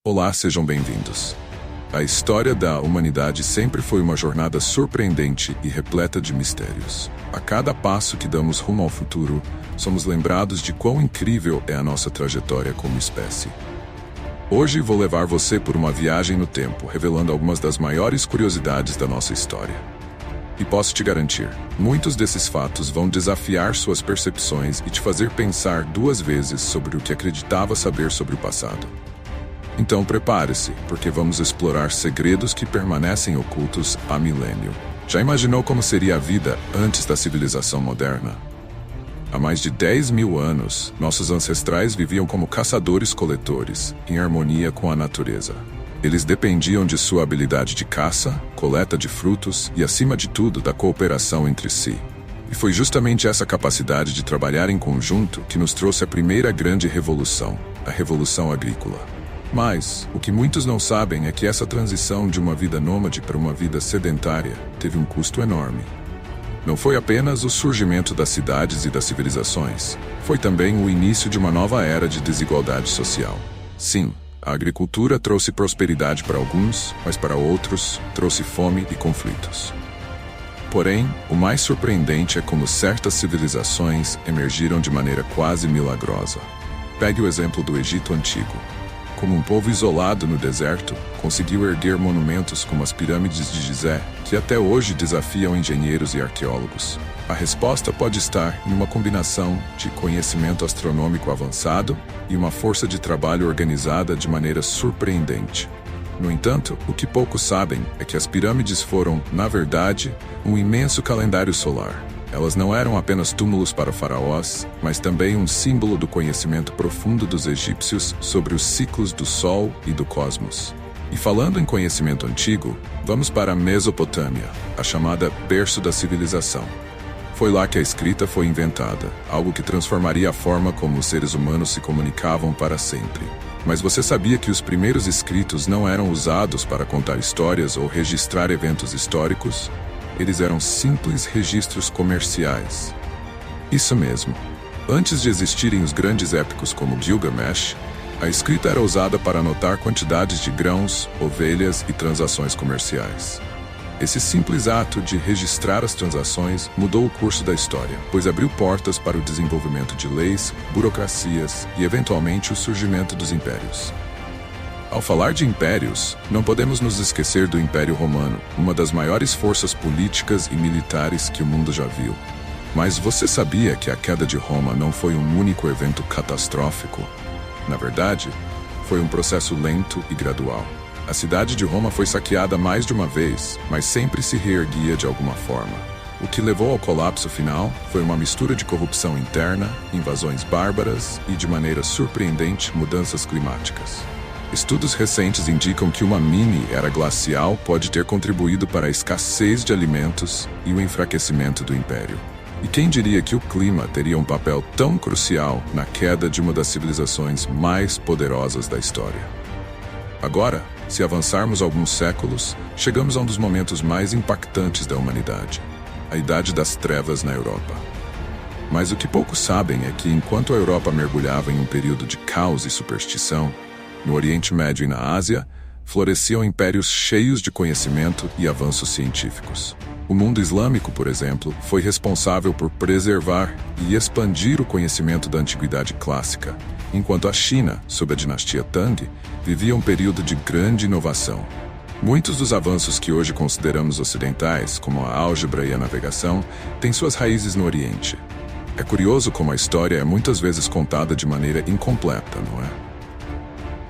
Olá, sejam bem-vindos. A história da humanidade sempre foi uma jornada surpreendente e repleta de mistérios. A cada passo que damos rumo ao futuro, somos lembrados de quão incrível é a nossa trajetória como espécie. Hoje vou levar você por uma viagem no tempo, revelando algumas das maiores curiosidades da nossa história. E posso te garantir, muitos desses fatos vão desafiar suas percepções e te fazer pensar duas vezes sobre o que acreditava saber sobre o passado. Então prepare-se, porque vamos explorar segredos que permanecem ocultos há milênio. Já imaginou como seria a vida antes da civilização moderna? Há mais de 10.000 anos, nossos ancestrais viviam como caçadores-coletores, em harmonia com a natureza. Eles dependiam de sua habilidade de caça, coleta de frutos e, acima de tudo, da cooperação entre si. E foi justamente essa capacidade de trabalhar em conjunto que nos trouxe a primeira grande revolução, a Revolução Agrícola. Mas, o que muitos não sabem é que essa transição de uma vida nômade para uma vida sedentária teve um custo enorme. Não foi apenas o surgimento das cidades e das civilizações, foi também o início de uma nova era de desigualdade social. Sim, a agricultura trouxe prosperidade para alguns, mas para outros, trouxe fome e conflitos. Porém, o mais surpreendente é como certas civilizações emergiram de maneira quase milagrosa. Pegue o exemplo do Egito Antigo. Como um povo isolado no deserto, conseguiu erguer monumentos como as pirâmides de Gizé, que até hoje desafiam engenheiros e arqueólogos. A resposta pode estar em uma combinação de conhecimento astronômico avançado e uma força de trabalho organizada de maneira surpreendente. No entanto, o que poucos sabem é que as pirâmides foram, na verdade, um imenso calendário solar. Elas não eram apenas túmulos para faraós, mas também um símbolo do conhecimento profundo dos egípcios sobre os ciclos do Sol e do cosmos. E falando em conhecimento antigo, vamos para a Mesopotâmia, a chamada berço da civilização. Foi lá que a escrita foi inventada, algo que transformaria a forma como os seres humanos se comunicavam para sempre. Mas você sabia que os primeiros escritos não eram usados para contar histórias ou registrar eventos históricos? Eles eram simples registros comerciais. Isso mesmo. Antes de existirem os grandes épicos como Gilgamesh, a escrita era usada para anotar quantidades de grãos, ovelhas e transações comerciais. Esse simples ato de registrar as transações mudou o curso da história, pois abriu portas para o desenvolvimento de leis, burocracias e, eventualmente, o surgimento dos impérios. Ao falar de impérios, não podemos nos esquecer do Império Romano, uma das maiores forças políticas e militares que o mundo já viu. Mas você sabia que a queda de Roma não foi um único evento catastrófico? Na verdade, foi um processo lento e gradual. A cidade de Roma foi saqueada mais de uma vez, mas sempre se reerguia de alguma forma. O que levou ao colapso final foi uma mistura de corrupção interna, invasões bárbaras e, de maneira surpreendente, mudanças climáticas. Estudos recentes indicam que uma mini-era glacial pode ter contribuído para a escassez de alimentos e o enfraquecimento do império. E quem diria que o clima teria um papel tão crucial na queda de uma das civilizações mais poderosas da história? Agora, se avançarmos alguns séculos, chegamos a um dos momentos mais impactantes da humanidade, a Idade das Trevas na Europa. Mas o que poucos sabem é que enquanto a Europa mergulhava em um período de caos e superstição, no Oriente Médio e na Ásia, floresciam impérios cheios de conhecimento e avanços científicos. O mundo islâmico, por exemplo, foi responsável por preservar e expandir o conhecimento da antiguidade clássica, enquanto a China, sob a dinastia Tang, vivia um período de grande inovação. Muitos dos avanços que hoje consideramos ocidentais, como a álgebra e a navegação, têm suas raízes no Oriente. É curioso como a história é muitas vezes contada de maneira incompleta, não é?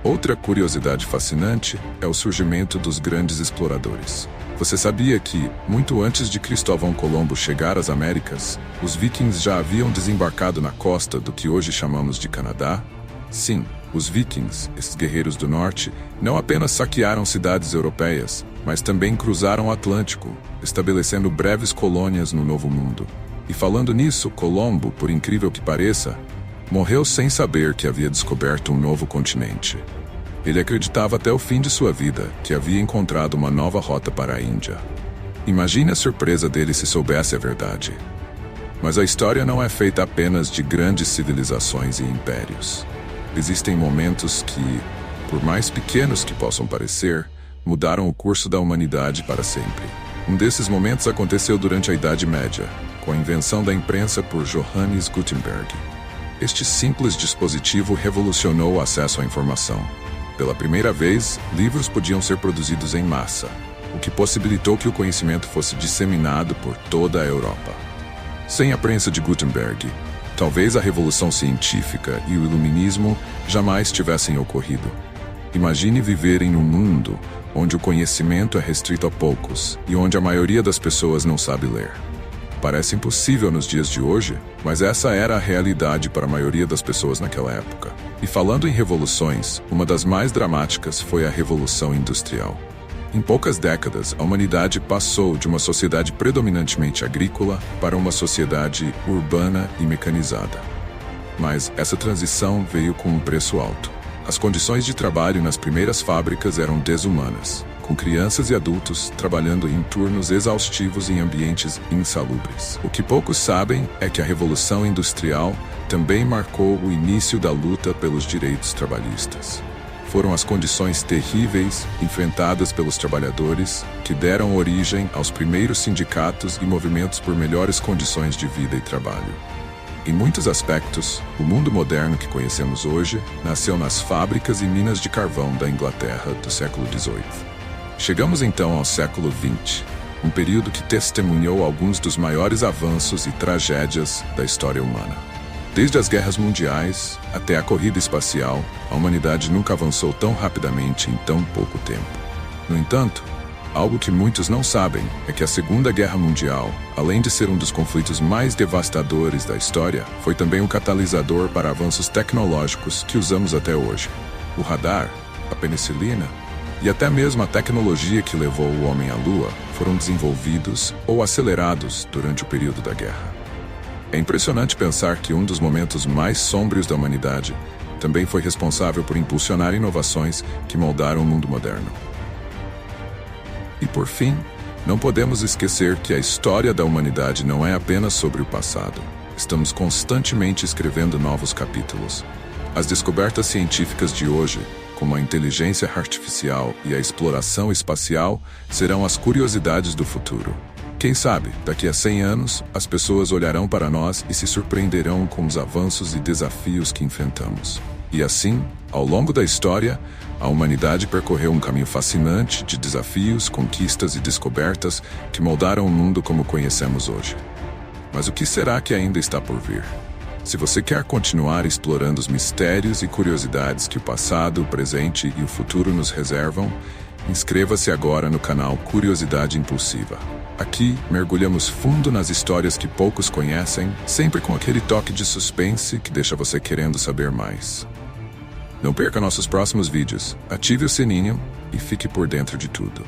Outra curiosidade fascinante é o surgimento dos grandes exploradores. Você sabia que, muito antes de Cristóvão Colombo chegar às Américas, os vikings já haviam desembarcado na costa do que hoje chamamos de Canadá? Sim, os vikings, esses guerreiros do norte, não apenas saquearam cidades europeias, mas também cruzaram o Atlântico, estabelecendo breves colônias no Novo Mundo. E falando nisso, Colombo, por incrível que pareça, morreu sem saber que havia descoberto um novo continente. Ele acreditava até o fim de sua vida que havia encontrado uma nova rota para a Índia. Imagine a surpresa dele se soubesse a verdade. Mas a história não é feita apenas de grandes civilizações e impérios. Existem momentos que por mais pequenos que possam parecer, mudaram o curso da humanidade para sempre. Um desses momentos aconteceu durante a Idade Média, com a invenção da imprensa por Johannes Gutenberg. Este simples dispositivo revolucionou o acesso à informação. Pela primeira vez, livros podiam ser produzidos em massa, o que possibilitou que o conhecimento fosse disseminado por toda a Europa. Sem a prensa de Gutenberg, talvez a revolução científica e o iluminismo jamais tivessem ocorrido. Imagine viver em um mundo onde o conhecimento é restrito a poucos e onde a maioria das pessoas não sabe ler. Parece impossível nos dias de hoje, mas essa era a realidade para a maioria das pessoas naquela época. E falando em revoluções, uma das mais dramáticas foi a Revolução Industrial. Em poucas décadas, a humanidade passou de uma sociedade predominantemente agrícola para uma sociedade urbana e mecanizada. Mas essa transição veio com um preço alto. As condições de trabalho nas primeiras fábricas eram desumanas, com crianças e adultos trabalhando em turnos exaustivos em ambientes insalubres. O que poucos sabem é que a Revolução Industrial também marcou o início da luta pelos direitos trabalhistas. Foram as condições terríveis enfrentadas pelos trabalhadores que deram origem aos primeiros sindicatos e movimentos por melhores condições de vida e trabalho. Em muitos aspectos, o mundo moderno que conhecemos hoje nasceu nas fábricas e minas de carvão da Inglaterra do século XVIII. Chegamos então ao século XX, um período que testemunhou alguns dos maiores avanços e tragédias da história humana. Desde as guerras mundiais até a corrida espacial, a humanidade nunca avançou tão rapidamente em tão pouco tempo. No entanto, algo que muitos não sabem é que a Segunda Guerra Mundial, além de ser um dos conflitos mais devastadores da história, foi também um catalisador para avanços tecnológicos que usamos até hoje. O radar, a penicilina e até mesmo a tecnologia que levou o homem à Lua foram desenvolvidos ou acelerados durante o período da guerra. É impressionante pensar que um dos momentos mais sômbrios da humanidade também foi responsável por impulsionar inovações que moldaram o mundo moderno. E por fim, não podemos esquecer que a história da humanidade não é apenas sobre o passado. Estamos constantemente escrevendo novos capítulos. As descobertas científicas de hoje, como a inteligência artificial e a exploração espacial, serão as curiosidades do futuro. Quem sabe, daqui a 100 anos, as pessoas olharão para nós e se surpreenderão com os avanços e desafios que enfrentamos. E assim, ao longo da história, a humanidade percorreu um caminho fascinante de desafios, conquistas e descobertas que moldaram o mundo como conhecemos hoje. Mas o que será que ainda está por vir? Se você quer continuar explorando os mistérios e curiosidades que o passado, o presente e o futuro nos reservam, inscreva-se agora no canal Curiosidade Impulsiva. Aqui, mergulhamos fundo nas histórias que poucos conhecem, sempre com aquele toque de suspense que deixa você querendo saber mais. Não perca nossos próximos vídeos, ative o sininho e fique por dentro de tudo.